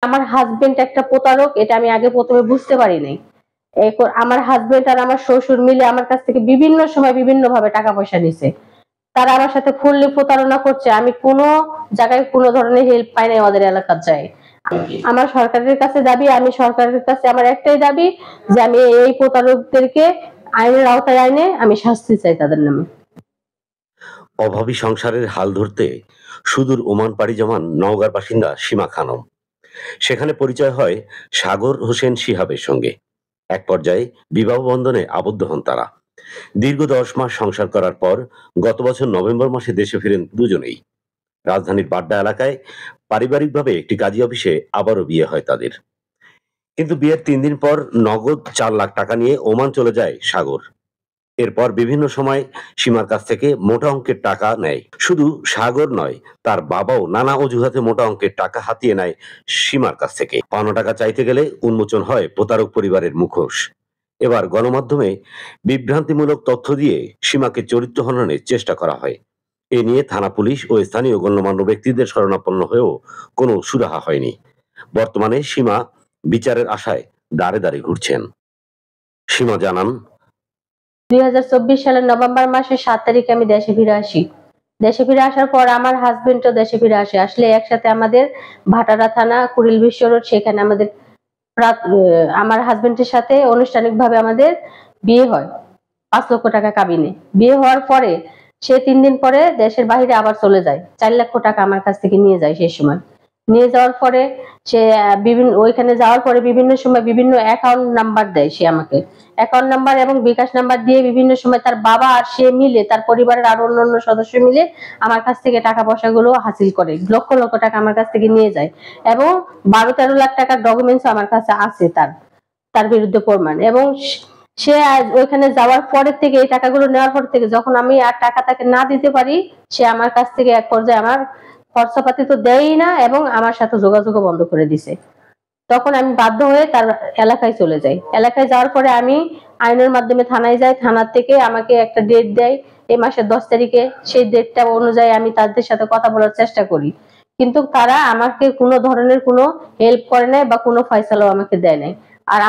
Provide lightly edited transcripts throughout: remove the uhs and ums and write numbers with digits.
আমার হাজবেন্ড একটা প্রতারক, এটা আমি আগে প্রথমে বুঝতে পারি নাই। আমার হাজবেন্ড আর আমার শ্বশুর মিলে আমার কাছ থেকে বিভিন্ন সময় বিভিন্ন ভাবে টাকা পয়সা নিছে। তারা আমার সাথে ফুললি প্রতারণা করছে। আমি কোনো জায়গায় কোনো ধরনের হেল্প পাই নাই ওদের এলাকার যায়। আমার সরকারের কাছে দাবি, আমি সরকারের কাছে আমার একটাই দাবি যে আমি এই প্রতারকদেরকে আইনের আওতায় আইনে আমি শাস্তি চাই তাদের নামে। অভাবী সংসারের হাল ধরতে সুদূর ওমান পাড়ি জমান নওগাঁর বাসিন্দা সীমা খানম। সেখানে পরিচয় হয় সাগর হোসেন শিহাবের সঙ্গে। এক পর্যায়ে বিবাহ বন্ধনে আবদ্ধ হন তারা। দীর্ঘ 10 মাস সংসার করার পর গত বছর নভেম্বর মাসে দেশে ফিরেন দুজনেই। রাজধানীর বাড্ডা এলাকায় পারিবারিকভাবে একটি কাজী অফিসে আবারও বিয়ে হয় তাদের। কিন্তু বিয়ের 3 দিন পর নগদ 4 লাখ টাকা নিয়ে ওমান চলে যায় সাগর। এরপর বিভিন্ন সময় সীমার কাছ থেকে মোটা অঙ্কের টাকা নেয়। শুধু সাগর নয়, তার বাবাও নানা অজুহাতে মোটা অঙ্কের টাকা হাতিয়ে নেয় সীমার কাছ থেকে। পাওনা টাকা চাইতে গেলে উন্মোচন হয় প্রতারক পরিবারের মুখোশ। এবার গণমাধ্যমে বিভ্রান্তিমূলক তথ্য দিয়ে সীমাকে চরিত্র হননের চেষ্টা করা হয়। এ নিয়ে থানা পুলিশ ও স্থানীয় গণ্যমান্য ব্যক্তিদের শরণাপন্ন হয়েও কোনো সুরাহা হয়নি। বর্তমানে সীমা বিচারের আশায় দাঁড়ে দাঁড়িয়ে ঘুরছেন। সীমা জানান, 2024 সালের নভেম্বর মাসের 7 তারিখে আমি দেশে ফিরে আসি। দেশে ফিরে আসার পর আমার হাজবেন্ডও দেশে ফিরে আসলে একসাথে আমাদের ভাটারা থানা কুড়িল বিশ্ব রোড, সেখানে আমাদের আমার হাজবেন্ডের সাথে আনুষ্ঠানিকভাবে আমাদের বিয়ে হয় 5 লক্ষ টাকা কাবিনে। বিয়ে হওয়ার পরে সে 3 দিন পরে দেশের বাইরে আবার চলে যায়। 4 লক্ষ টাকা আমার কাছ থেকে নিয়ে যায়। সেই সময় নিয়ে যাওয়ার পরে সে ওইখানে যাওয়ার পরে বিভিন্ন সময় বিভিন্ন অ্যাকাউন্ট নাম্বার দেয় সে আমাকে। অ্যাকাউন্ট নাম্বার এবং বিকাশ নাম্বার দিয়ে বিভিন্ন সময় তার বাবা আর সে মিলে, তার পরিবারের আরো অন্যান্য সদস্য মিলে আমার কাছ থেকে টাকা পয়সাগুলো হাসিল করে। লক্ষ লক্ষ টাকা আমার কাছ থেকে নিয়ে যায় এবং 12-13 লাখ টাকার ডকুমেন্টস আমার কাছে আছে তার বিরুদ্ধে প্রমাণ। এবং সে ওইখানে যাওয়ার পরের থেকে, এই টাকাগুলো নেওয়ার পর থেকে, যখন আমি আর টাকা তাকে না দিতে পারি, সে আমার কাছ থেকে এক পর্যায়ে আমার খরচাপাতি তো দেয়ই না এবং আমার সাথে যোগাযোগও বন্ধ করে দিছে। তখন আমি বাধ্য হয়ে তার এলাকায় চলে যাই। এলাকায় যাওয়ার পরে আমি আইনের মাধ্যমে থানায় যাই। থানা থেকে আমাকে একটা ডেট দেয় এই মাসের 10 তারিখে। সেই ডেটটা অনুযায়ী আমি তাদের সাথে কথা বলার চেষ্টা করি, কিন্তু তারা আমাকে কোনো ধরনের কোনো হেল্প করে নাই বা কোনো ফয়সালাও আমাকে দেয় নাই। আর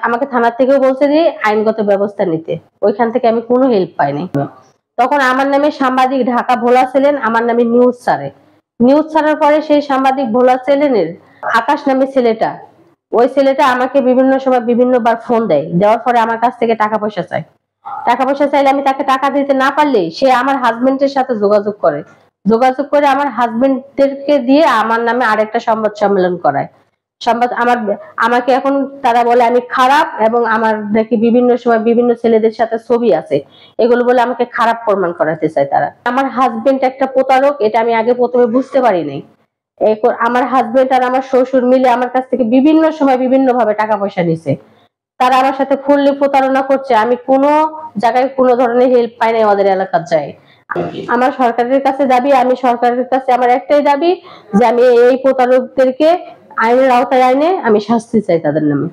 আমাকে থানা থেকেও বলছে যে আইনগত ব্যবস্থা নিতে। ওইখান থেকে আমি কোনো হেল্প পাই নাই। তখন আমার নামে সাংবাদিক ঢাকা ভোলা ছিলেন, আমার নামে নিউজ ছাড়ে। নিউজ ছাড়ার পরে সেই সাংবাদিক ভোলা ছিলেনের আকাশ নামে ছেলেটা, ওই ছেলেটা আমাকে বিভিন্ন সময় বিভিন্নবার ফোন দেয়। দেওয়ার পরে আমার কাছ থেকে টাকা পয়সা চায়। টাকা পয়সা চাইলে আমি তাকে টাকা দিতে না পারলে সে আমার হাজবেন্ডের সাথে যোগাযোগ করে আমার হাজবেন্ডদেরকে দিয়ে আমার নামে আরেকটা সংবাদ সম্মেলন করায়। আমাকে এখন তারা বলে আমি খারাপ, এবং আমার নাকি বিভিন্ন সময় বিভিন্ন ছেলেদের সাথে ছবি আছে, এগুলো বলে আমাকে খারাপ প্রমাণ করাতে চায় তারা। আমার হাজবেন্ড একটা প্রতারক, এটা আমি আগে প্রথমে বুঝতে পারি নাই। আমার হাজবেন্ড আর আমার শ্বশুর মিলে আমার কাছ থেকে বিভিন্ন সময় বিভিন্ন ভাবে টাকা পয়সা নিছে। তারা আমার সাথে ফুললি প্রতারণা করছে। আমি কোনো জায়গায় কোনো ধরনের হেল্প পাই নাই ওদের এলাকার যায়। আমার সরকারের কাছে দাবি, আমি সরকারের কাছে আমার একটাই দাবি যে আমি এই প্রতারকদেরকে আইনের আওতায় আইনে আমি শাস্তি চাই তাদের নামে।